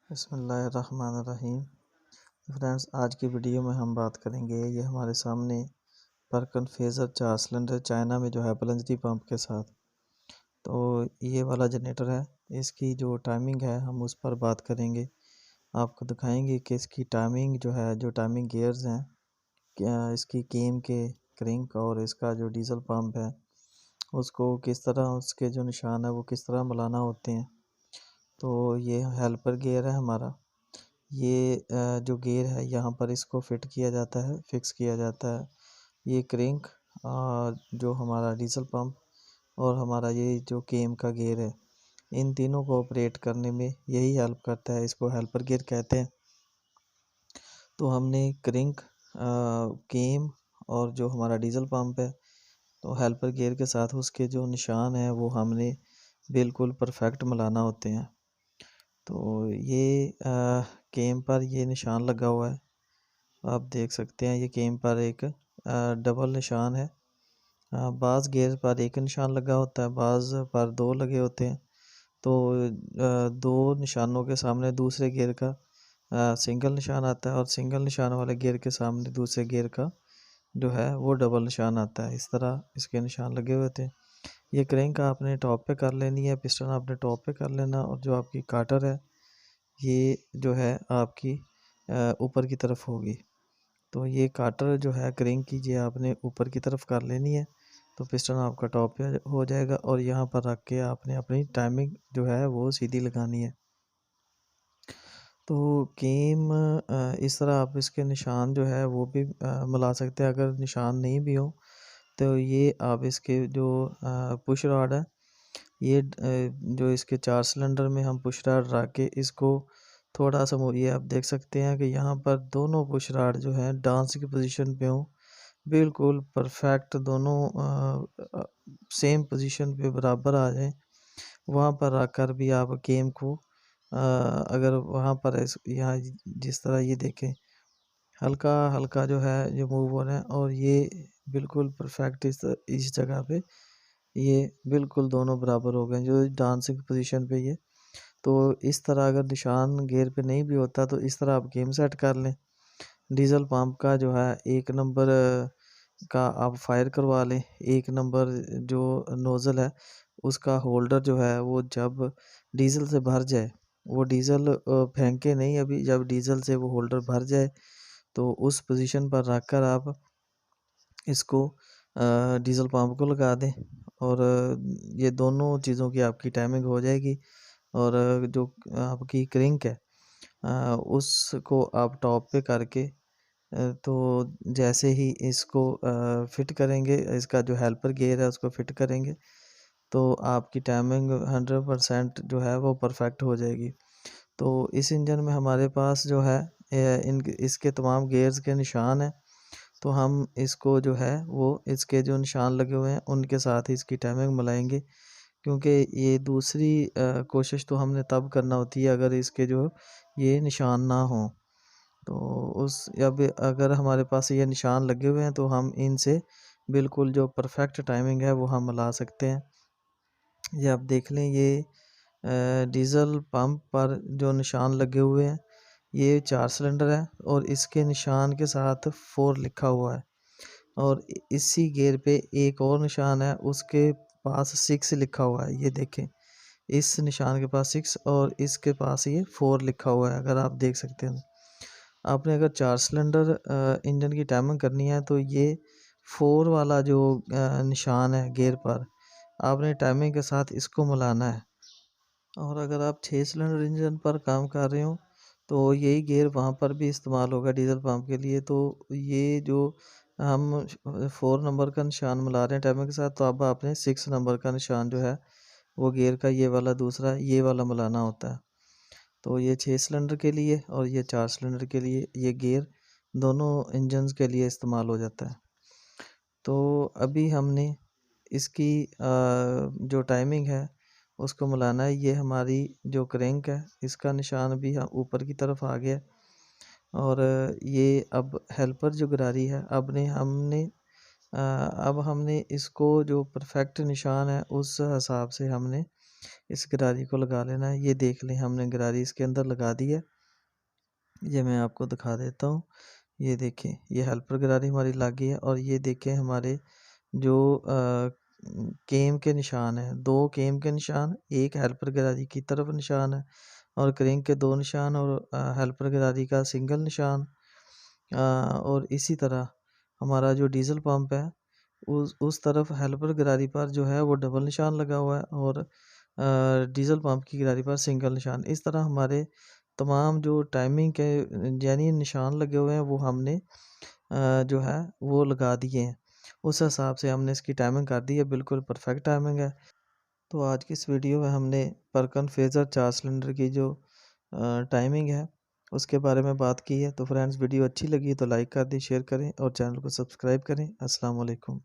बिस्मिल्लाहिर्रहमानिर्रहीम। फ्रेंड्स, आज की वीडियो में हम बात करेंगे, ये हमारे सामने परकन फेज़र 4 सिलेंडर चाइना में जो है प्लंजरी पंप के साथ। तो ये वाला जनरेटर है, इसकी जो टाइमिंग है हम उस पर बात करेंगे। आपको दिखाएंगे कि इसकी टाइमिंग जो है, जो टाइमिंग गियर्स हैं, क्या इसकी केम के क्रिंक और इसका जो डीजल पंप है उसको किस तरह, उसके जो निशान है वो किस तरह मिलाना होते हैं। तो ये हेल्पर गियर है हमारा। ये जो गियर है यहाँ पर इसको फिट किया जाता है, फिक्स किया जाता है। ये क्रिंक जो हमारा डीजल पंप और हमारा ये जो केम का गियर है, इन तीनों को ऑपरेट करने में यही हेल्प करता है। इसको हेल्पर गियर कहते हैं। तो हमने क्रिंक, केम और जो हमारा डीजल पंप है, तो हेल्पर गियर के साथ उसके जो निशान हैं वो हमने बिल्कुल परफेक्ट मिलाना होते हैं। तो ये केम पर ये निशान लगा हुआ है, आप देख सकते हैं। ये केम पर एक डबल निशान है। बाज़ गियर पर एक निशान लगा होता है, बाज़ पर दो लगे होते हैं। तो दो निशानों के सामने दूसरे गियर का सिंगल निशान आता है और सिंगल निशान वाले गियर के सामने दूसरे गियर का जो है वो डबल निशान आता है। इस तरह इसके निशान लगे हुए थे। ये क्रैंक आपने टॉप पे कर लेनी है, पिस्टन आपने टॉप पे कर लेना, और जो आपकी काटर है ये जो है आपकी ऊपर की तरफ होगी। तो ये काटर जो है क्रैंक कीजिए, आपने ऊपर की तरफ कर लेनी है, तो पिस्टन आपका टॉप पे हो जाएगा। और यहाँ पर रख के आपने अपनी टाइमिंग जो है वो सीधी लगानी है। तो केम इस तरह आप इसके निशान जो है वो भी मिला सकते हैं। अगर निशान नहीं भी हो तो ये आप इसके जो पुश रॉड है, ये जो इसके 4 सिलेंडर में हम पुश रॉड रख के इसको थोड़ा सा ये आप देख सकते हैं कि यहाँ पर दोनों पुश रॉड जो है डांस की पोजीशन पे हों, बिल्कुल परफेक्ट दोनों सेम पोजीशन पे बराबर आ जाएं। वहाँ पर रखकर भी आप गेम को अगर वहाँ पर यहाँ जिस तरह ये देखें, हल्का हल्का जो है ये मूव हो रहा है, और ये बिल्कुल परफेक्ट इस जगह पे ये बिल्कुल दोनों बराबर हो गए जो डांसिंग पोजीशन पे ये। तो इस तरह अगर निशान गियर पे नहीं भी होता तो इस तरह आप गेम सेट कर लें। डीजल पंप का जो है 1 नंबर का आप फायर करवा लें। 1 नंबर जो नोज़ल है उसका होल्डर जो है वो जब डीजल से भर जाए, वो डीजल फेंके नहीं अभी, जब डीजल से वो होल्डर भर जाए तो उस पोजीशन पर रख कर आप इसको डीजल पंप को लगा दें, और ये दोनों चीज़ों की आपकी टाइमिंग हो जाएगी। और जो आपकी क्रिंक है उसको आप टॉप पे करके तो जैसे ही इसको फिट करेंगे, इसका जो हेल्पर गियर है उसको फिट करेंगे, तो आपकी टाइमिंग 100% जो है वो परफेक्ट हो जाएगी। तो इस इंजन में हमारे पास जो है इन इसके तमाम गियर्स के निशान हैं। तो हम इसको जो है वो इसके जो निशान लगे हुए हैं उनके साथ ही इसकी टाइमिंग मिलाएंगे, क्योंकि ये दूसरी कोशिश तो हमने तब करना होती है अगर इसके जो ये निशान ना हो। तो उस अब अगर हमारे पास ये निशान लगे हुए हैं तो हम इनसे बिल्कुल जो परफेक्ट टाइमिंग है वो हम मिला सकते हैं। ये आप देख लें, ये डीज़ल पंप पर जो निशान लगे हुए हैं ये 4 सिलेंडर है, और इसके निशान के साथ 4 लिखा हुआ है। और इसी गियर पे एक और निशान है, उसके पास 6 लिखा हुआ है। ये देखें, इस निशान के पास 6 और इसके पास ये 4 लिखा हुआ है, अगर आप देख सकते हैं। आपने अगर 4 सिलेंडर इंजन की टाइमिंग करनी है तो ये 4 वाला जो निशान है गियर पर, आपने टाइमिंग के साथ इसको मिलाना है। और अगर आप 6 सिलेंडर इंजन पर काम कर रहे हो तो यही गियर वहाँ पर भी इस्तेमाल होगा डीजल पंप के लिए। तो ये जो हम 4 नंबर का निशान मिला रहे हैं टाइमिंग के साथ, तो अब आपने 6 नंबर का निशान जो है वो गियर का ये वाला दूसरा ये वाला मिलाना होता है। तो ये 6 सिलेंडर के लिए और ये 4 सिलेंडर के लिए ये गियर दोनों इंजन्स के लिए इस्तेमाल हो जाता है। तो अभी हमने इसकी जो टाइमिंग है उसको मिलाना है। ये हमारी जो क्रैंक है इसका निशान भी ऊपर की तरफ आ गया, और ये अब हेल्पर जो गरारी है अब हमने इसको जो परफेक्ट निशान है उस हिसाब से हमने इस गरारी को लगा लेना है। ये देख लें हमने गरारी इसके अंदर लगा दी है। ये मैं आपको दिखा देता हूँ। ये देखें, ये हेल्पर गरारी हमारी लग गई है और ये देखें हमारे जो केम के निशान हैं, 2 केम के निशान, 1 हेल्पर गरारी की तरफ निशान है और क्रेंक के 2 निशान और हेल्पर गरारी का सिंगल निशान। और इसी तरह हमारा जो डीज़ल पंप है उस तरफ हेल्पर गरारी पर जो है वो डबल निशान लगा हुआ है और डीज़ल पंप की गरारी पर सिंगल निशान। इस तरह हमारे तमाम जो टाइमिंग के यानी निशान लगे हुए हैं वो हमने जो है वो लगा दिए हैं। उस हिसाब से हमने इसकी टाइमिंग कर दी है, बिल्कुल परफेक्ट टाइमिंग है। तो आज की इस वीडियो में हमने परकन फेज़र 4 सिलेंडर की जो टाइमिंग है उसके बारे में बात की है। तो फ्रेंड्स, वीडियो अच्छी लगी तो लाइक कर दें, शेयर करें और चैनल को सब्सक्राइब करें। अस्सलाम वालेकुम।